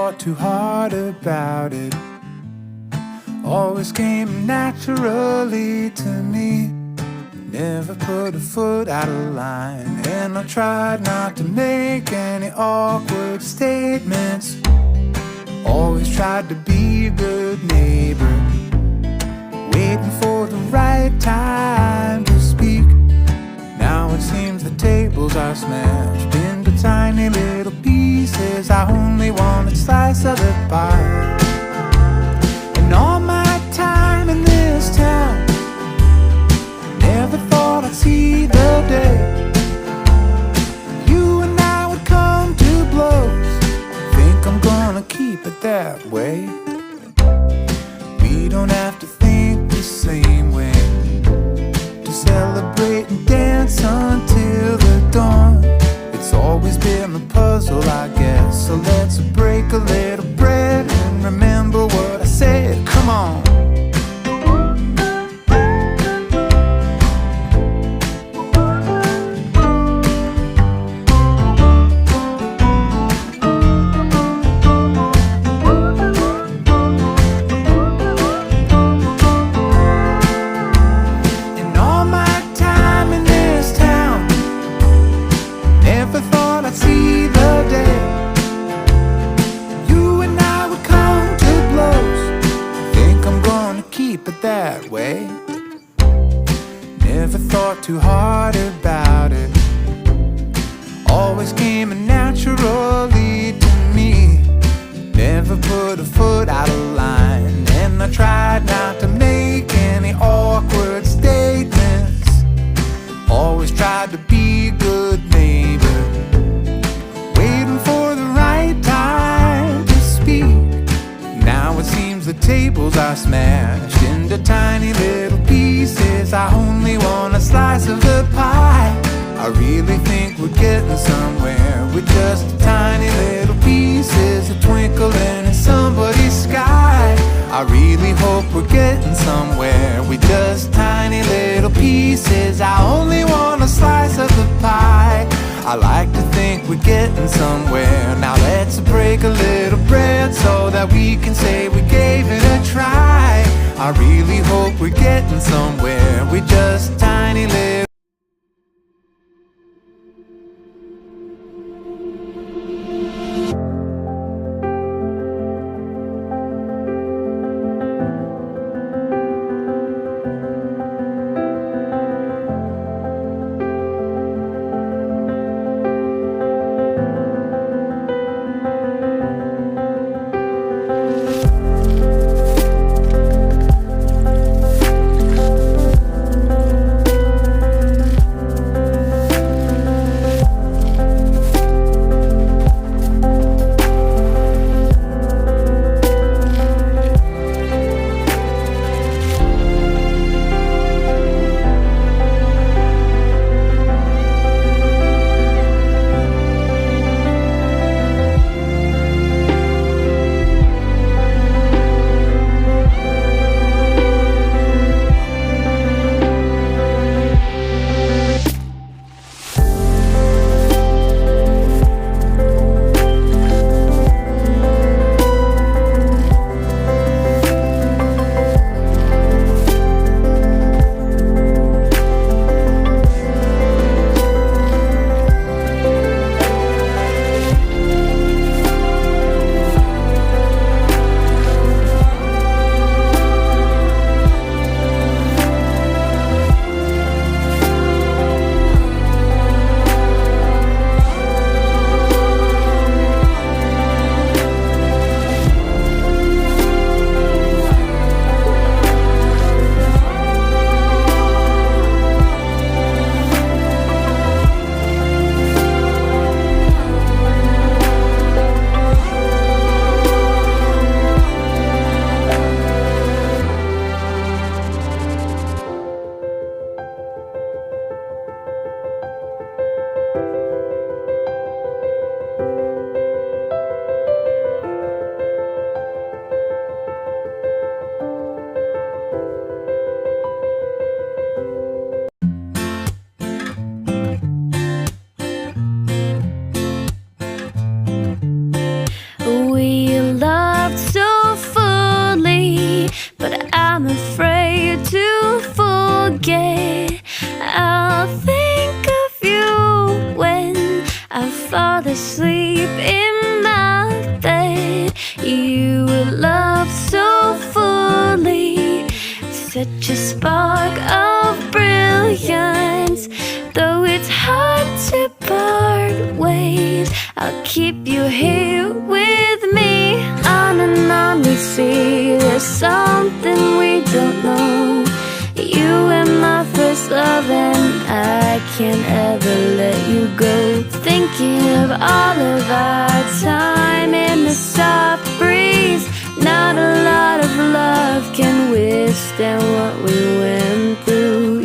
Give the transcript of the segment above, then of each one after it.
thought too hard about it. Always came naturally to me. Never put a foot out of line, and I tried not to make any awkward statements. Always tried to be a good neighbor, waiting for the right time to speak. Now it seems the tables are smashed into tiny little pieces. I only want a slice of the pie. And all my time in this town, never thought I'd see the day you and I would come to blows. Think I'm gonna keep it that way. We don't have to think the same way to celebrate and dance until the dawn. It's always been a puzzle, I guess. So let's break a little bread and remember what I said. Come on. That way. Never thought too hard about it. Always came naturally to me. Never put a foot out of line, and I tried not to make any awkward statements. Always tried to be a good neighbor, waiting for the right time to speak. Now it seems the tables are smashed into tiny little pieces. I only want a slice of the pie. I really think we're getting somewhere with just tiny little pieces of twinkling in somebody's sky. I really hope we're getting somewhere with just tiny little pieces. I only want a slice of the pie. I like to think we're getting somewhere. Now let's break a little bread so that we can say we gave it a try. I really hope we're getting somewhere with just tiny little. spark of brilliance. Though it's hard to part ways, I'll keep you here with me. On and on we see there's something we don't know. You were my first love and I can't ever let you go. Thinking of all of our time in the soft breeze. Not a lot of love can withstand what we went through.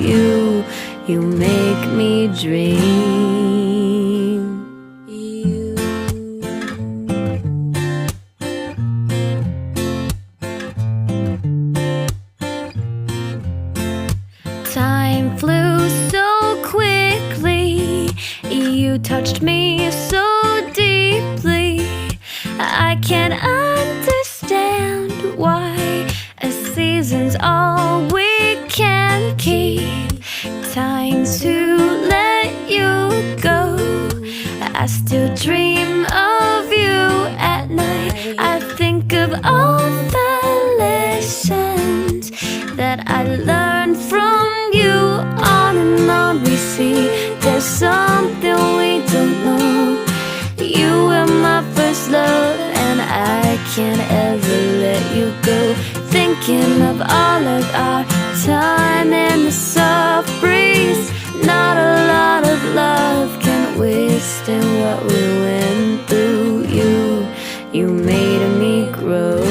You make me dream. Time flew so quickly. You touched me so deeply. I can't understand why a season's all we can keep. Time to let you go. I still dream of you at night. I think of all the lessons that I learned from you. On and on we see there's something we don't know. You were my first love and I can't ever let you go. Thinking of all of our time in the soft breeze. Not a lot of love can withstand what we went through. You made me grow.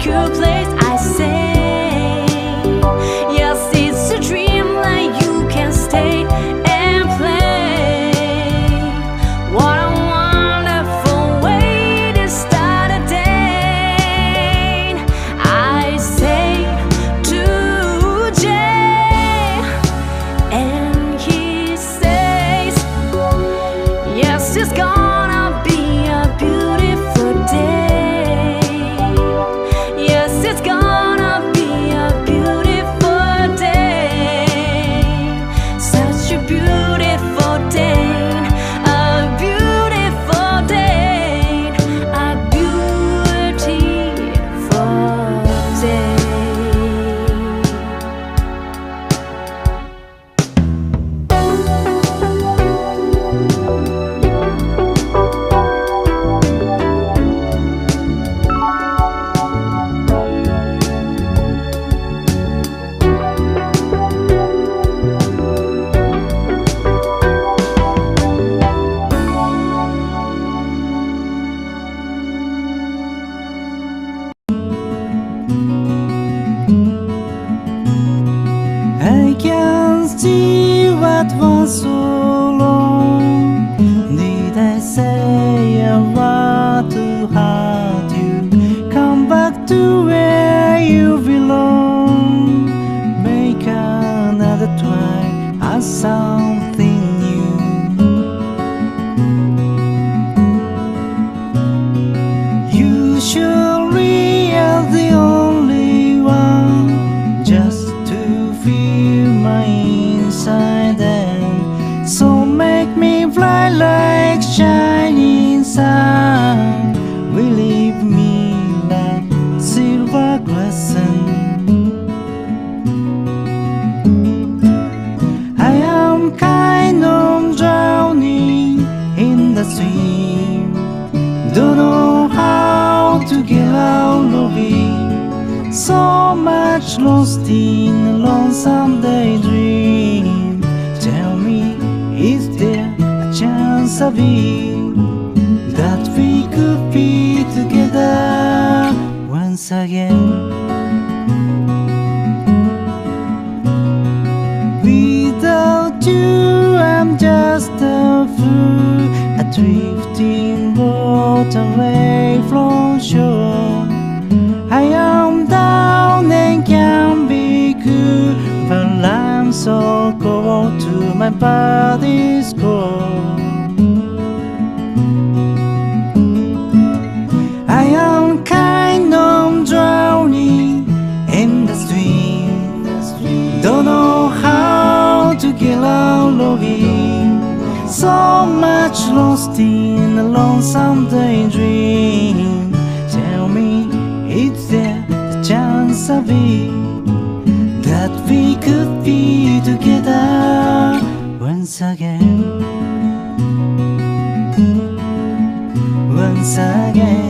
good place, I say. Yes, it's a dreamland, you can stay and play. What a wonderful way to start a day. I say to Jay, and he says, yes, it's gonna be a beautiful day. Yes, it's gonna be a beautiful day. Such a beautiful day. A beautiful day. A beautiful day. I can see what was so long. Did I say a word to hurt you? Come back to where you belong. Make another try at something new. You surely are the only one just to feel my inside, and so make me fly like shining sun. Will leave me like silver crescent. I am kind of drowning in the stream. Don't know how to get out of it. So much lost in a lonesome daydream. Tell me, is there a chance of it that we could be together once again? Without you, I'm just a fool, a drifting boat away from shore. I am down and can be cool, but I'm so cold to my body's core. I am kind of drowning in the stream. Don't know how to get out of it. So much lost in a lonesome daydream. Tell me, is there a chance of it that we could be together once again? Once again.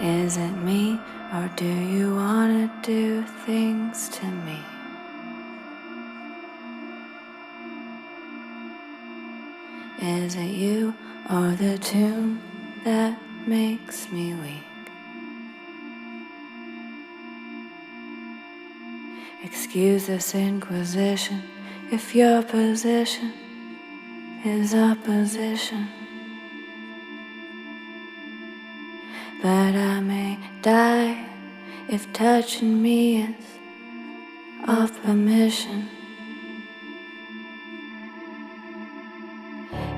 Is it me, or do you wanna do things to me? Is it you, or the tune that makes me weak? Excuse this inquisition if your position is opposition. But I may die if touching me is off permission.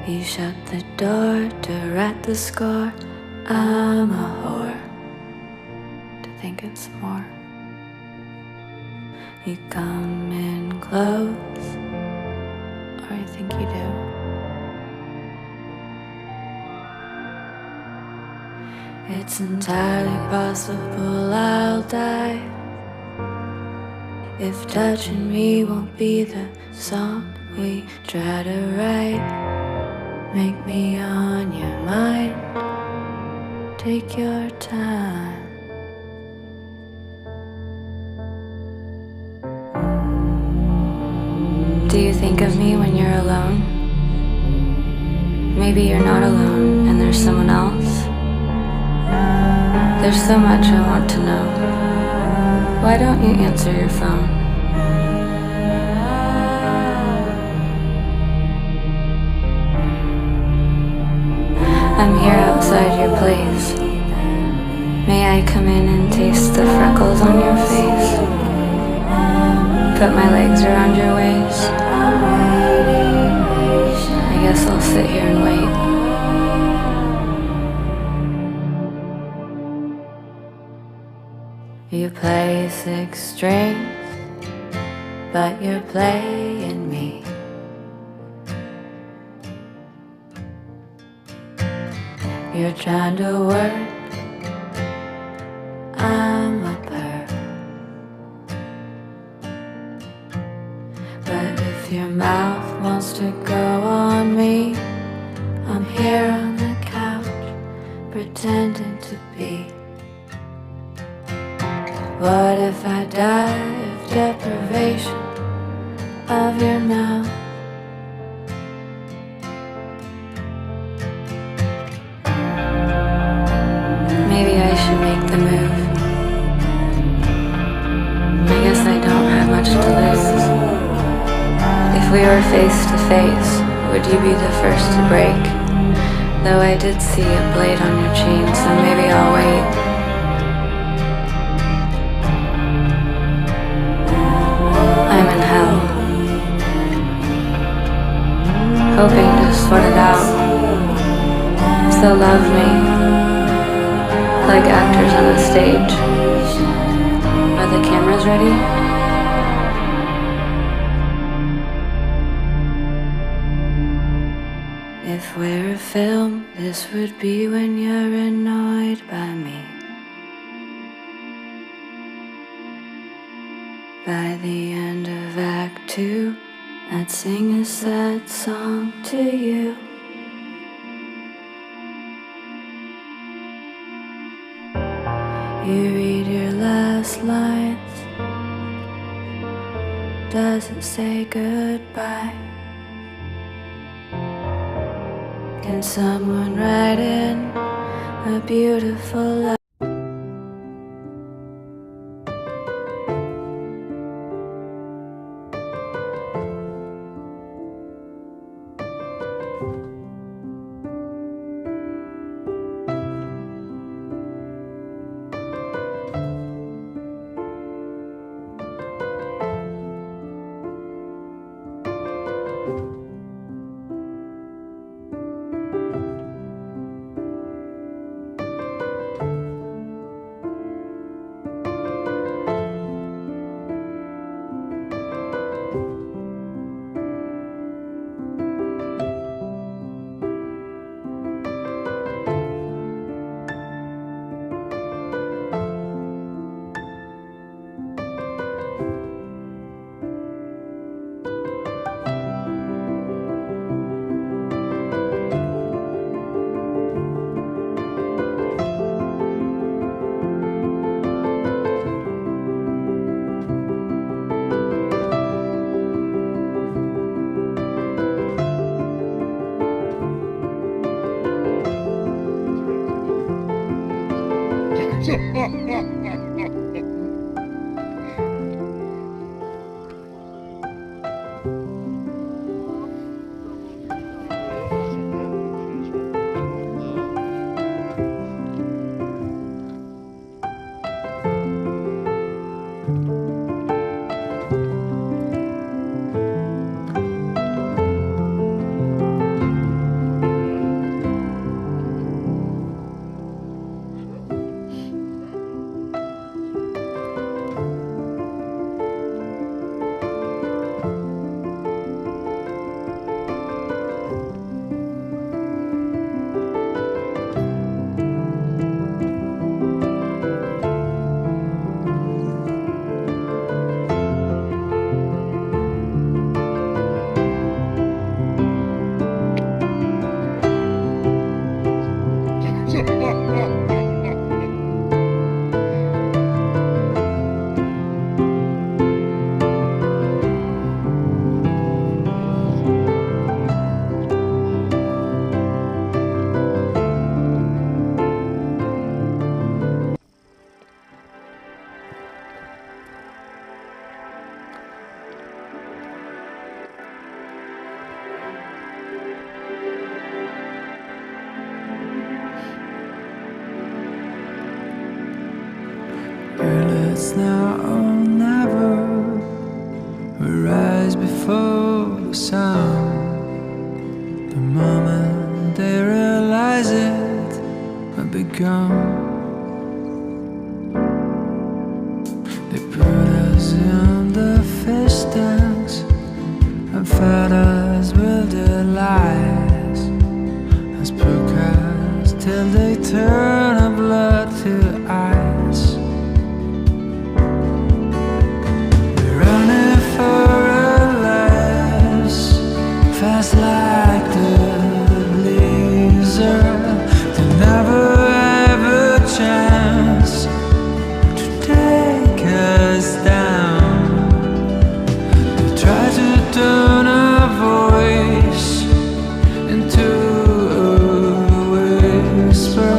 You shut the door to write the score. I'm a whore to think it's more. You come in close, or I think you do. It's entirely possible I'll die if touching me won't be the song we try to write. Make me on your mind, take your time. Do you think of me when you're alone? Maybe you're not alone and there's someone else. There's so much I want to know. Why don't you answer your phone? I'm here outside your place. May I come in and taste the freckles on your face? Put my legs around your waist. I guess I'll sit here and wait. You play 6 strings, but you're playing me. You're trying to work, I'm a perv. But if your mouth wants to go on me, I'm here on the couch, pretending to be. What if I die of deprivation of your mouth? Maybe I should make the move. I guess I don't have much to lose. If we were face to face, would you be the first to break? Though I did see a blade on your chain, so maybe I'll wait. I'm in hell, hoping to sort it out. So love me, like actors on a stage. Are the cameras ready? If we're a film, this would be when you're annoyed by me. By the end of Act 2, I'd sing a sad song to you. You read your last lines. Does it say goodbye? Can someone write in a beautiful line? Well, it's now or never. We rise before the sun. The moment they realize it, we'll be gone. They put us in the fish tanks and fed us with their lies as broadcast till they turn our blood to ice. We're running for our lives, fast like the blizzard. They never have a chance to take us down. They try to turn our voice into a whisper.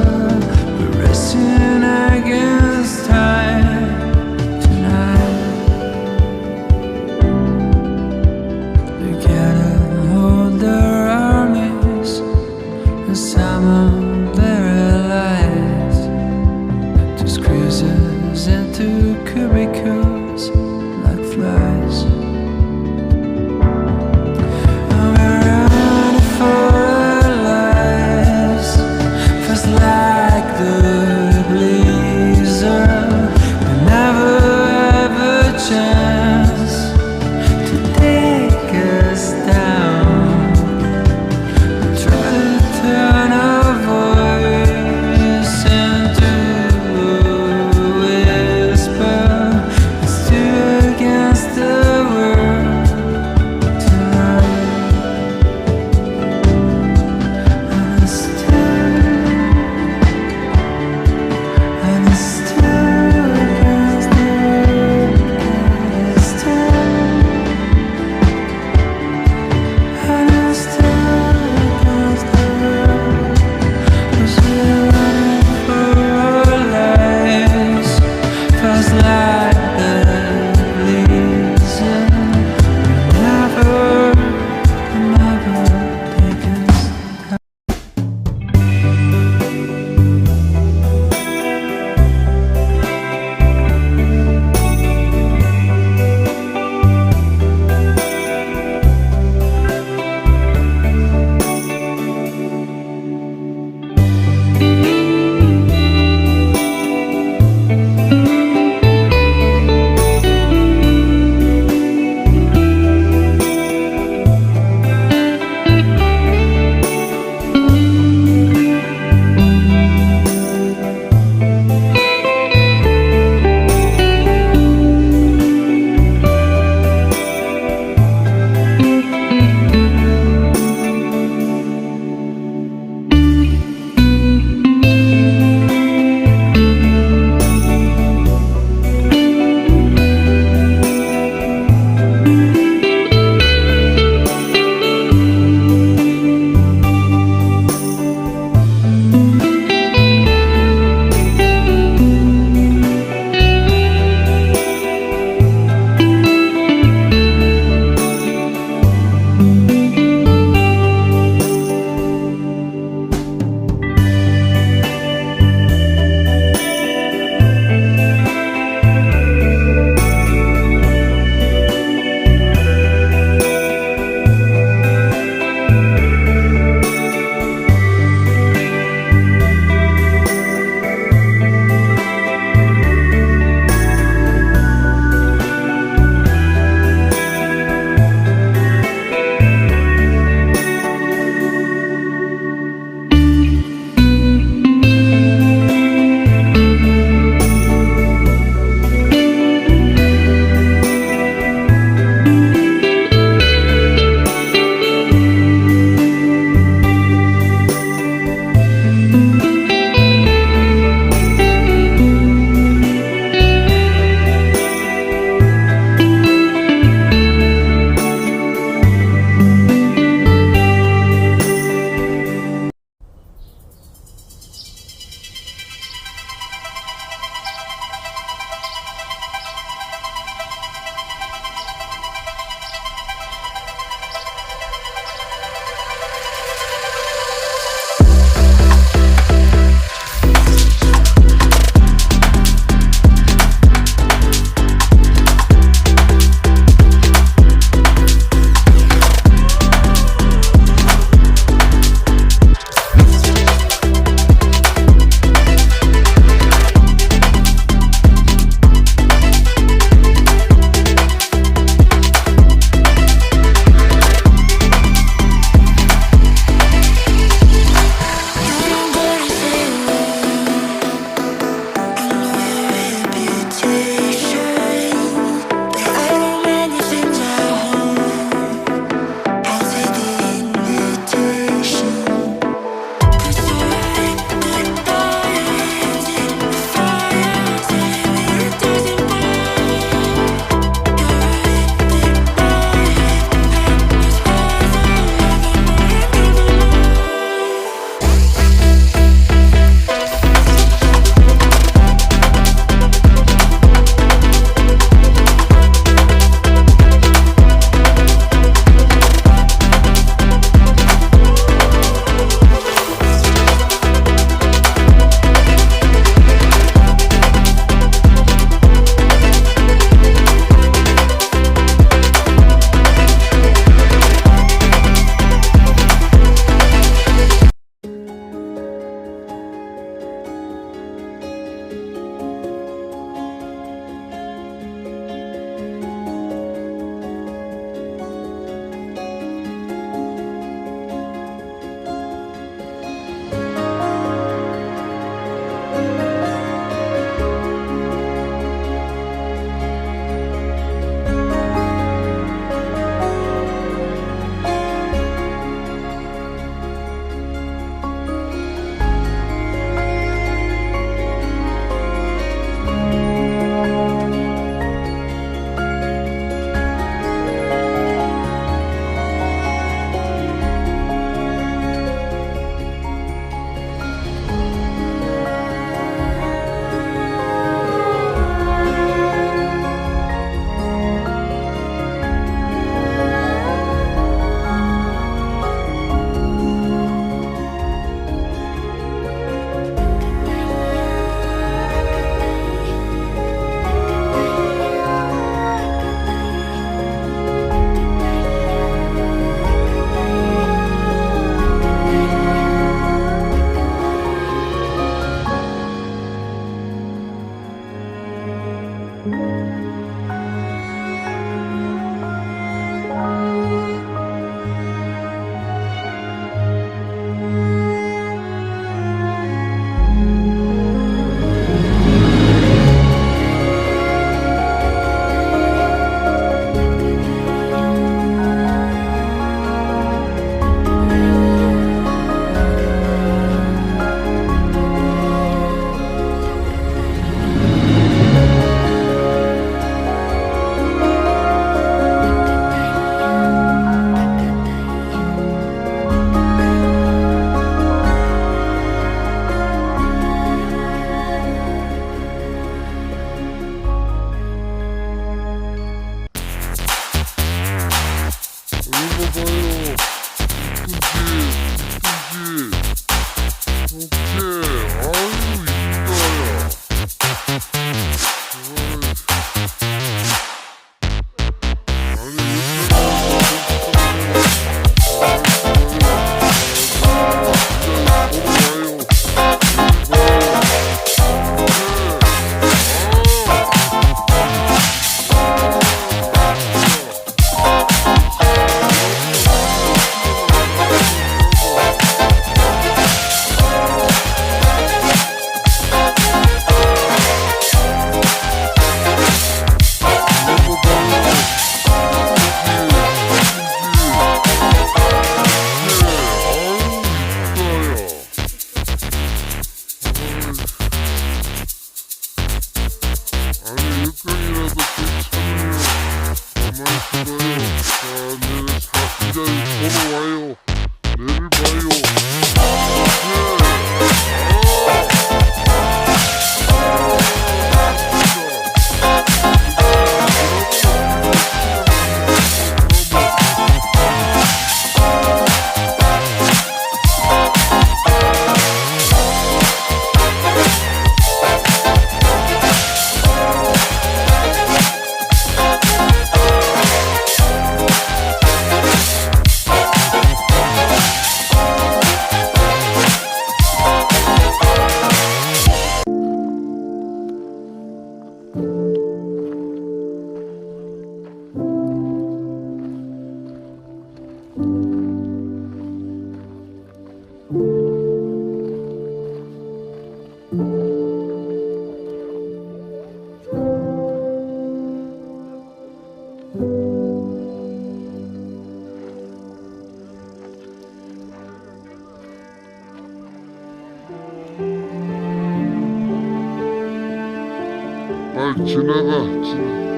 빨리 지나가.